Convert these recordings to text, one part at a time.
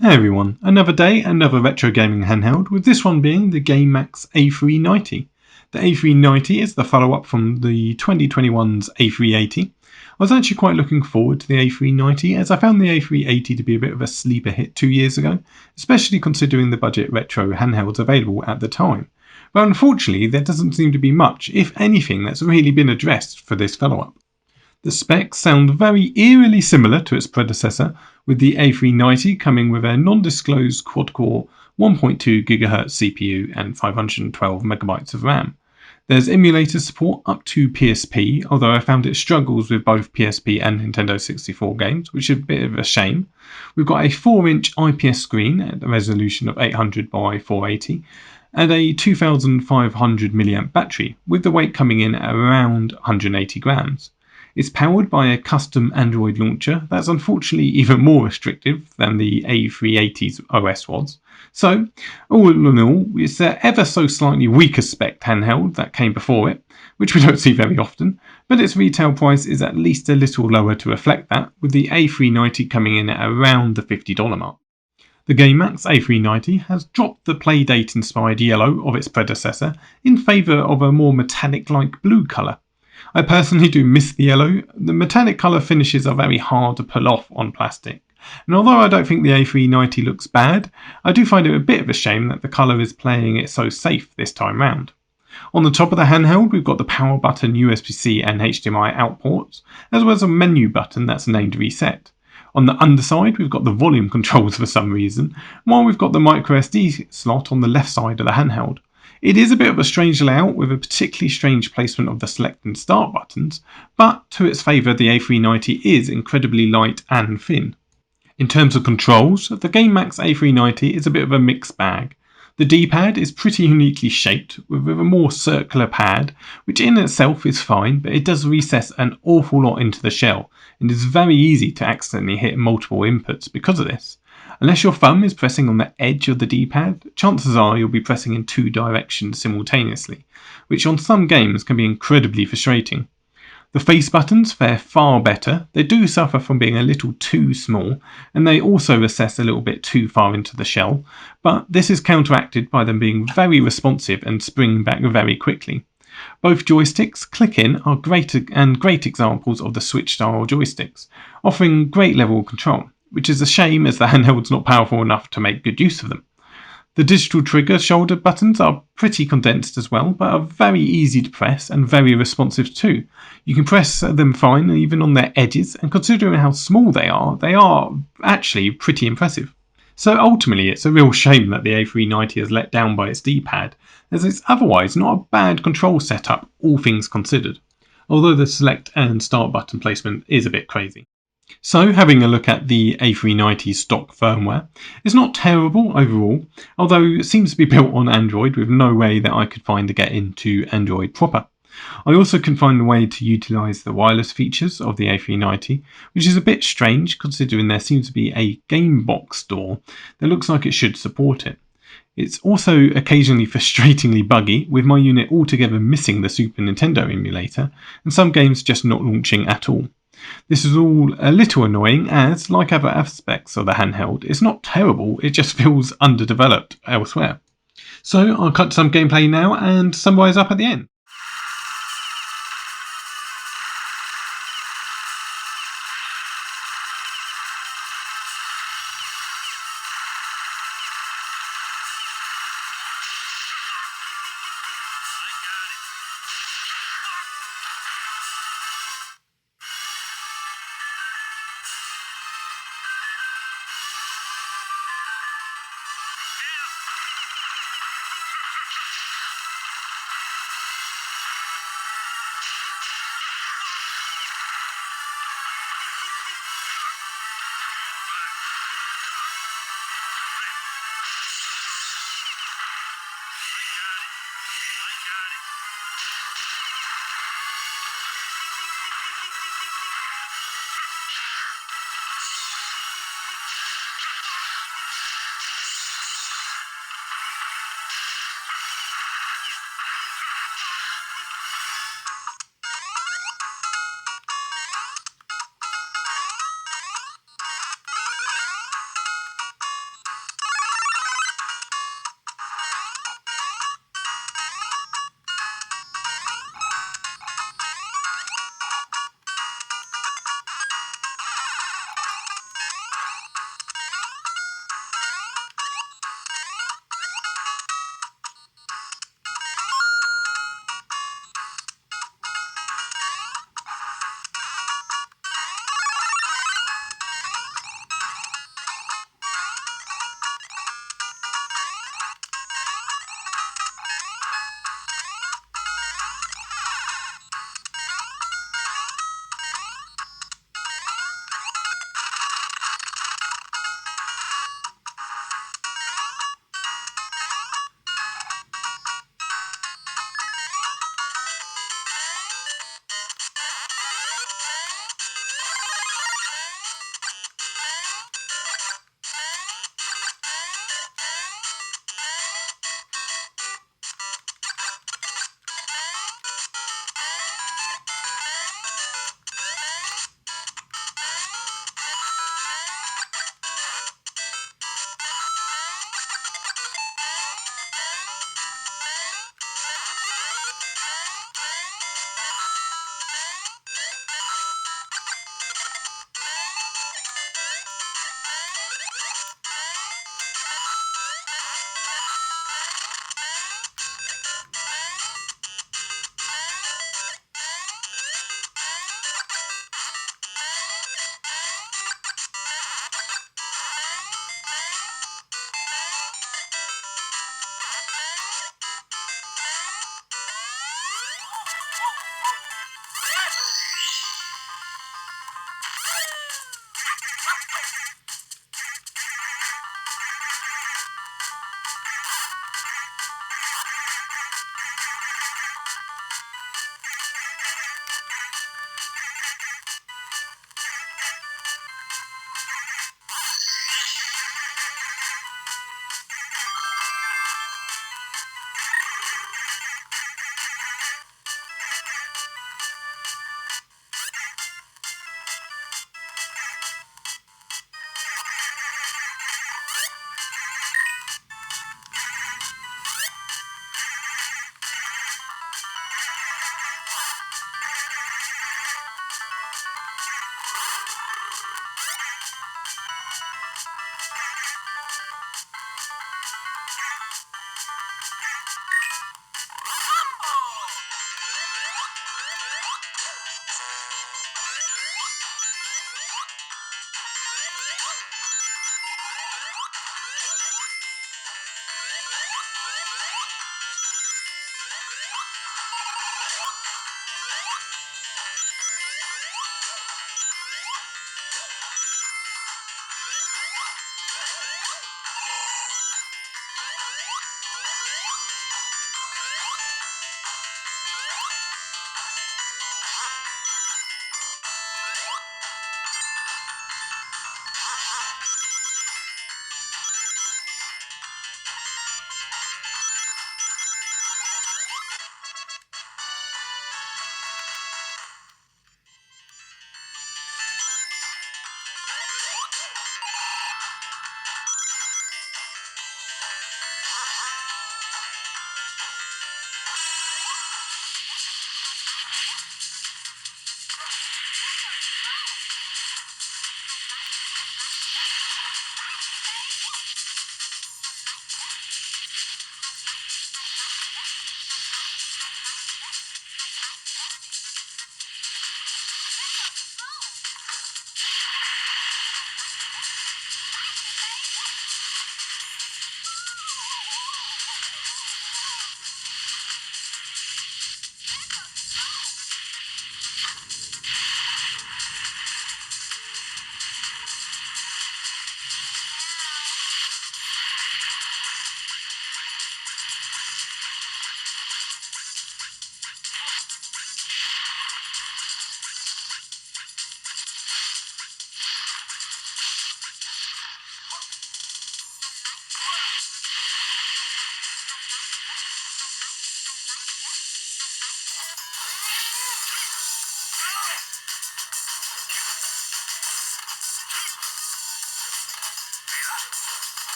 Hey everyone, another day, another retro gaming handheld, with this one being the GameMax A390. The A390 is the follow-up from the 2021's A380. I was actually quite looking forward to the A390 as I found the A380 to be a bit of a sleeper hit 2 years ago, especially considering the budget retro handhelds available at the time. But unfortunately there doesn't seem to be much, if anything, that's really been addressed for this follow-up. The specs sound very eerily similar to its predecessor, with the A390 coming with a non-disclosed quad-core 1.2 GHz CPU and 512 MB of RAM. There's emulator support up to PSP, although I found it struggles with both PSP and Nintendo 64 games, which is a bit of a shame. We've got a 4-inch IPS screen at a resolution of 800 by 480, and a 2500 mAh battery, with the weight coming in at around 180 grams. It's powered by a custom Android launcher that's unfortunately even more restrictive than the A380's OS was. So, all in all, it's an ever so slightly weaker spec handheld that came before it, which we don't see very often, but its retail price is at least a little lower to reflect that, with the A390 coming in at around the $50 mark. The GameMax A390 has dropped the Playdate inspired yellow of its predecessor in favour of a more metallic-like blue colour. I personally do miss the yellow. The metallic colour finishes are very hard to pull off on plastic, and although I don't think the A390 looks bad, I do find it a bit of a shame that the colour is playing it so safe this time round. On the top of the handheld we've got the power button, USB-C and HDMI out ports, as well as a menu button that's named reset. On the underside we've got the volume controls for some reason, while we've got the microSD slot on the left side of the handheld. It is a bit of a strange layout with a particularly strange placement of the select and start buttons, but to its favour the A390 is incredibly light and thin. In terms of controls, the GameMax A390 is a bit of a mixed bag. The D-pad is pretty uniquely shaped, with a more circular pad, which in itself is fine, but it does recess an awful lot into the shell, and is very easy to accidentally hit multiple inputs because of this. Unless your thumb is pressing on the edge of the D-pad, chances are you'll be pressing in 2 directions simultaneously, which on some games can be incredibly frustrating. The face buttons fare far better. They do suffer from being a little too small, and they also recess a little bit too far into the shell, but this is counteracted by them being very responsive and spring back very quickly. Both joysticks, click-in, are great examples of the Switch-style joysticks, offering great level of control, which is a shame as the handheld's not powerful enough to make good use of them. The digital trigger shoulder buttons are pretty condensed as well, but are very easy to press and very responsive too. You can press them fine even on their edges, and considering how small they are actually pretty impressive. So ultimately it's a real shame that the A390 is let down by its D-pad, as it's otherwise not a bad control setup, all things considered. Although the select and start button placement is a bit crazy. So, having a look at the A390 stock firmware, it's not terrible overall, although it seems to be built on Android with no way that I could find to get into Android proper. I also couldn't find a way to utilise the wireless features of the A390, which is a bit strange considering there seems to be a GameBox store that looks like it should support it. It's also occasionally frustratingly buggy, with my unit altogether missing the Super Nintendo emulator, and some games just not launching at all. This is all a little annoying as, like other aspects of the handheld, it's not terrible, it just feels underdeveloped elsewhere. So I'll cut to some gameplay now and summarise up at the end.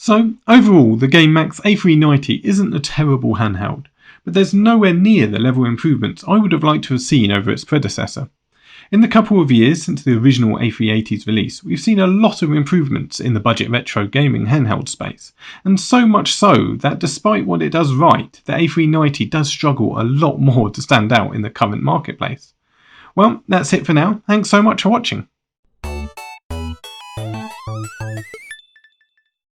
So overall, the GameMax A390 isn't a terrible handheld, but there's nowhere near the level of improvements I would have liked to have seen over its predecessor. In the couple of years since the original A380's release, we've seen a lot of improvements in the budget retro gaming handheld space, and so much so that despite what it does right, the A390 does struggle a lot more to stand out in the current marketplace. Well, that's it for now. Thanks so much for watching.